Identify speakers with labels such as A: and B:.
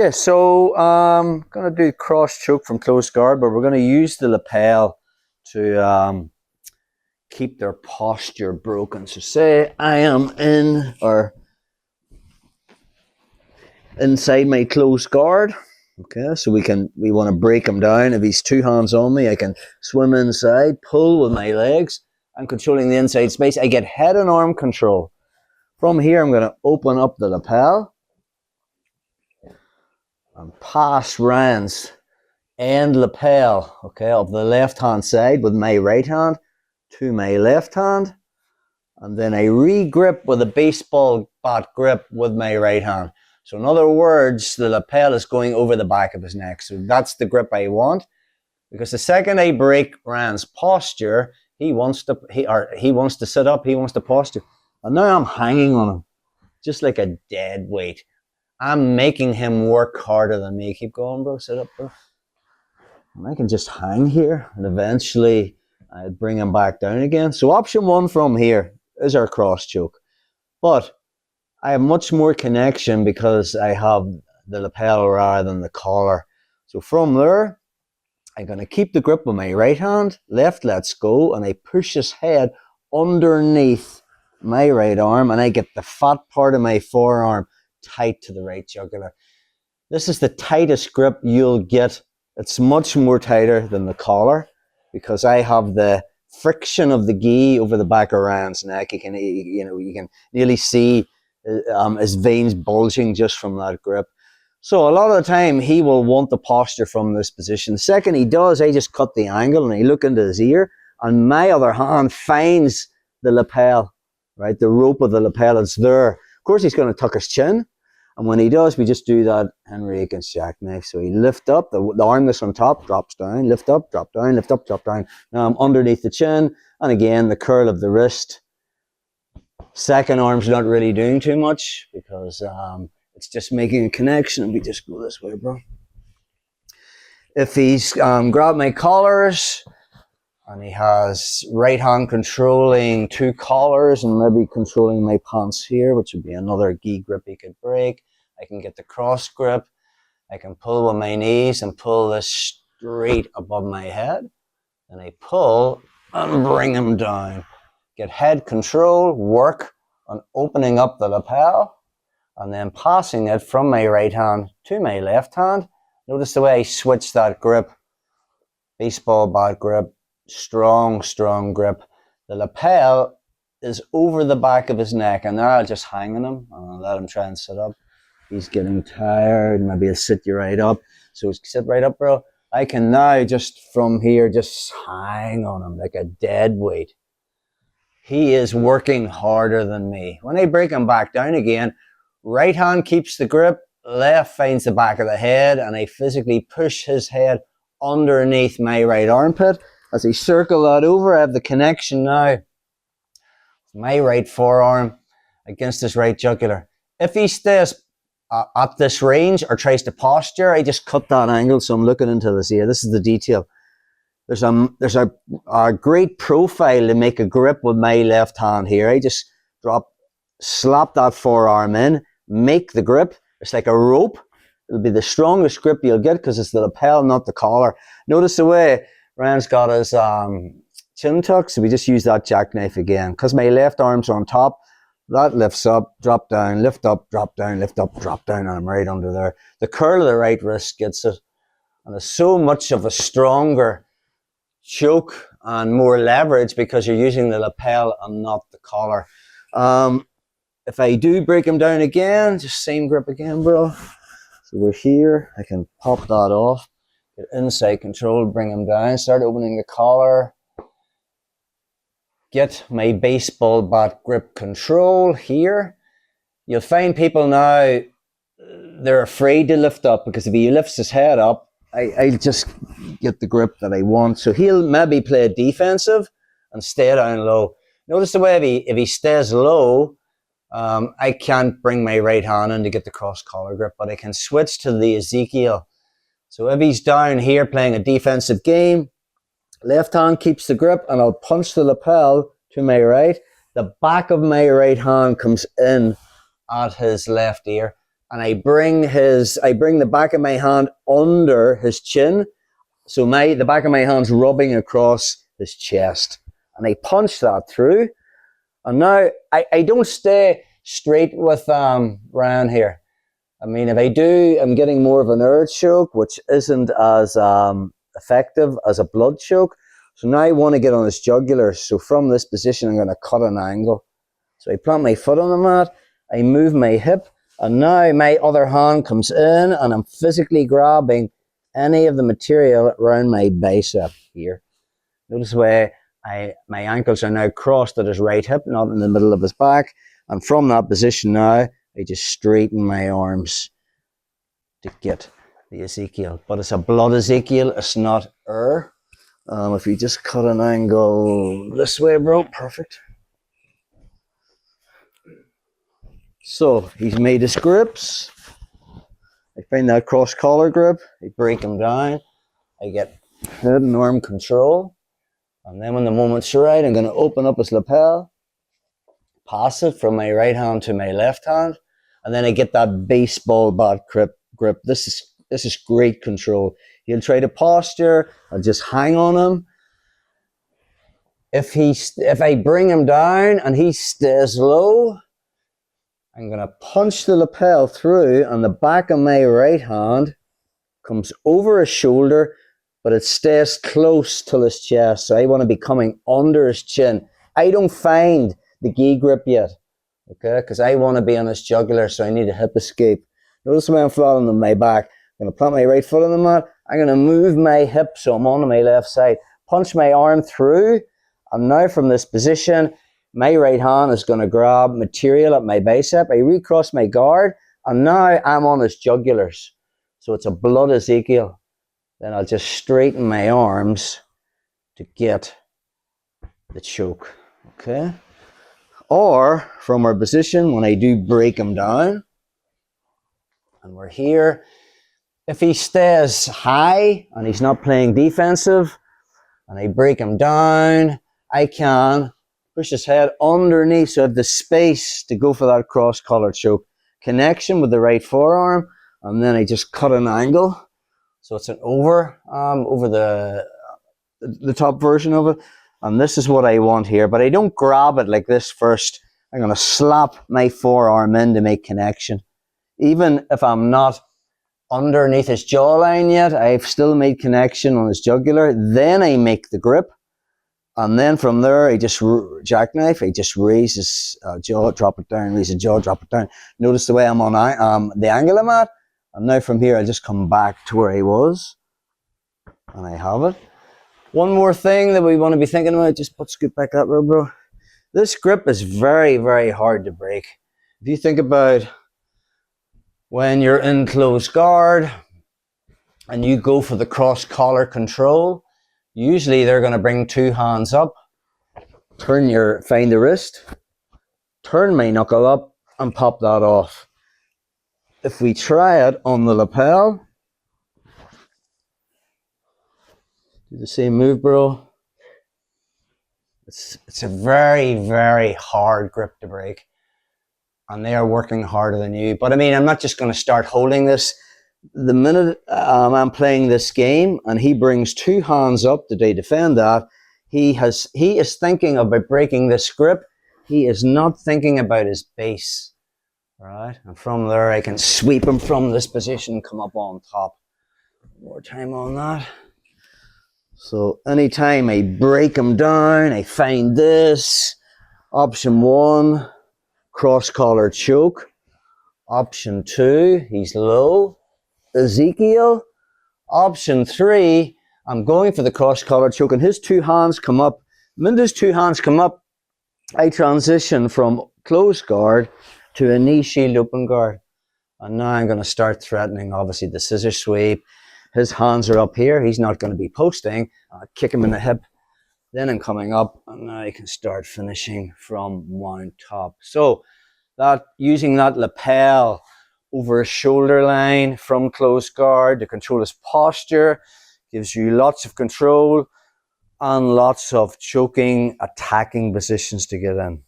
A: Okay, so I'm going to do cross choke from close guard, but we're going to use the lapel to keep their posture broken. So say I am in or inside my close guard. Okay, so we want to break him down. If he's two hands on me, I can swim inside, pull with my legs. I'm controlling the inside space. I get head and arm control. From here, I'm going to open up the lapel and pass Ryan's end lapel, okay, of the left hand side with my right hand to my left hand, and then I re-grip with a baseball bat grip with my right hand. So in other words, the lapel is going over the back of his neck. So that's the grip I want, because the second I break Ryan's posture, he wants to sit up, he wants to posture, and now I'm hanging on him just like a dead weight. I'm making him work harder than me. Keep going, bro. Sit up, bro. And I can just hang here, and eventually I bring him back down again. So option one from here is our cross choke. But I have much more connection because I have the lapel rather than the collar. So from there, I'm going to keep the grip with my right hand, left lets go, and I push his head underneath my right arm, and I get the fat part of my forearm tight to the right jugular. This is the tightest grip you'll get. It's much more tighter than the collar because I have the friction of the gi over the back of Ryan's neck. You can nearly see his veins bulging just from that grip. So a lot of the time he will want the posture from this position. The second he does, I just cut the angle and I look into his ear, and my other hand finds the lapel, right? The rope of the lapel is there. Of course, he's going to tuck his chin. And when he does, we just do that Henry against jackknife. So he lift up, the arm that's on top drops down, lift up, drop down, lift up, drop down. Now I'm underneath the chin, and again, the curl of the wrist. Second arm's not really doing too much because it's just making a connection, and we just go this way, bro. If he's grabbed my collars, and he has right hand controlling two collars and maybe controlling my pants here, which would be another gi grip he could break. I can get the cross grip. I can pull with my knees and pull this straight above my head. And I pull and bring him down. Get head control, work on opening up the lapel, and then passing it from my right hand to my left hand. Notice the way I switch that grip. Baseball bat grip. Strong grip. The lapel is over the back of his neck, and now I'll just hang on him and I'll let him try and sit up. He's getting tired. Maybe I'll sit you right up. So sit right up, bro. I can now just from here just hang on him like a dead weight. He is working harder than me. When I break him back down again, right hand keeps the grip, left finds the back of the head, and I physically push his head underneath my right armpit. As I circle that over, I have the connection now. My right forearm against his right jugular. If he stays at this range or tries to posture, I just cut that angle so I'm looking into his ear. This is the detail. There's a great profile to make a grip with my left hand here. I just slap that forearm in, make the grip. It's like a rope. It'll be the strongest grip you'll get because it's the lapel, not the collar. Notice the way Ryan's got his chin tuck, so we just use that jackknife again. Because my left arm's on top, that lifts up, drop down, lift up, drop down, lift up, drop down, and I'm right under there. The curl of the right wrist gets it. And it's so much of a stronger choke and more leverage because you're using the lapel and not the collar. If I do break him down again, just same grip again, bro. So we're here. I can pop that off. Get inside control, bring him down, start opening the collar. Get my baseball bat grip control here. You'll find people now, they're afraid to lift up because if he lifts his head up, I just get the grip that I want. So he'll maybe play defensive and stay down low. Notice the way if he stays low, I can't bring my right hand in to get the cross collar grip, but I can switch to the Ezekiel. So if he's down here playing a defensive game, left hand keeps the grip and I'll punch the lapel to my right. The back of my right hand comes in at his left ear. and I bring the back of my hand under his chin. So the back of my hand's rubbing across his chest. And I punch that through. And now I don't stay straight with Ryan here. I mean, if I do, I'm getting more of an air choke, which isn't as effective as a blood choke. So now I want to get on his jugular. So from this position, I'm going to cut an angle. So I plant my foot on the mat, I move my hip, and now my other hand comes in and I'm physically grabbing any of the material around my bicep here. Notice the way my ankles are now crossed at his right hip, not in the middle of his back. And from that position now, I just straighten my arms to get the Ezekiel. But it's a blood Ezekiel, it's not air. If you just cut an angle this way, bro, perfect. So he's made his grips. I find that cross collar grip, I break him down, I get head and arm control, and then when the moment's right, I'm going to open up his lapel, pass it from my right hand to my left hand, and then I get that baseball bat grip. This is great control. He'll try to posture, I'll just hang on him. If I bring him down and he stays low, I'm going to punch the lapel through, and the back of my right hand comes over his shoulder, but it stays close to his chest. So I want to be coming under his chin. I don't find the gi grip yet, okay? Because I want to be on his jugular, so I need a hip escape. Notice the way I'm flat on my back. I'm going to plant my right foot on the mat. I'm going to move my hip so I'm on my left side. Punch my arm through, and now from this position, my right hand is going to grab material at my bicep. I recross my guard, and now I'm on his jugulars. So it's a blood Ezekiel. Then I'll just straighten my arms to get the choke. Okay? Or from our position, when I do break him down, and we're here, if he stays high and he's not playing defensive, and I break him down, I can push his head underneath, so I have the space to go for that cross-collar choke. Connection with the right forearm, and then I just cut an angle. So it's an over the top version of it. And this is what I want here, but I don't grab it like this first. I'm going to slap my forearm in to make connection. Even if I'm not underneath his jawline yet, I've still made connection on his jugular. Then I make the grip. And then from there, I just jackknife. I just raise his jaw, drop it down, raise the jaw, drop it down. Notice the way I'm on the angle I'm at. And now from here, I just come back to where I was. And I have it. One more thing that we want to be thinking about, just scoot back that row, bro. This grip is very, very hard to break. If you think about when you're in close guard and you go for the cross-collar control, usually they're going to bring two hands up, find the wrist, turn my knuckle up and pop that off. If we try it on the lapel, do the same move, bro. It's a very, very hard grip to break. And they are working harder than you. But I mean, I'm not just going to start holding this. The minute I'm playing this game and he brings two hands up to defend that, he is thinking about breaking this grip. He is not thinking about his base. Right? And from there, I can sweep him from this position, come up on top. More time on that. So anytime I break him down, I find this. Option 1, cross-collar choke. Option 2, he's low. Ezekiel. Option 3, I'm going for the cross-collar choke, and his two hands come up. The minute his two hands come up, I transition from close guard to a knee shield open guard. And now I'm going to start threatening, obviously, the scissor sweep. His hands are up here. He's not going to be posting. I'll kick him in the hip. Then I'm coming up, and now I can start finishing from mount top. So that using that lapel over his shoulder line from close guard to control his posture gives you lots of control and lots of choking, attacking positions to get in.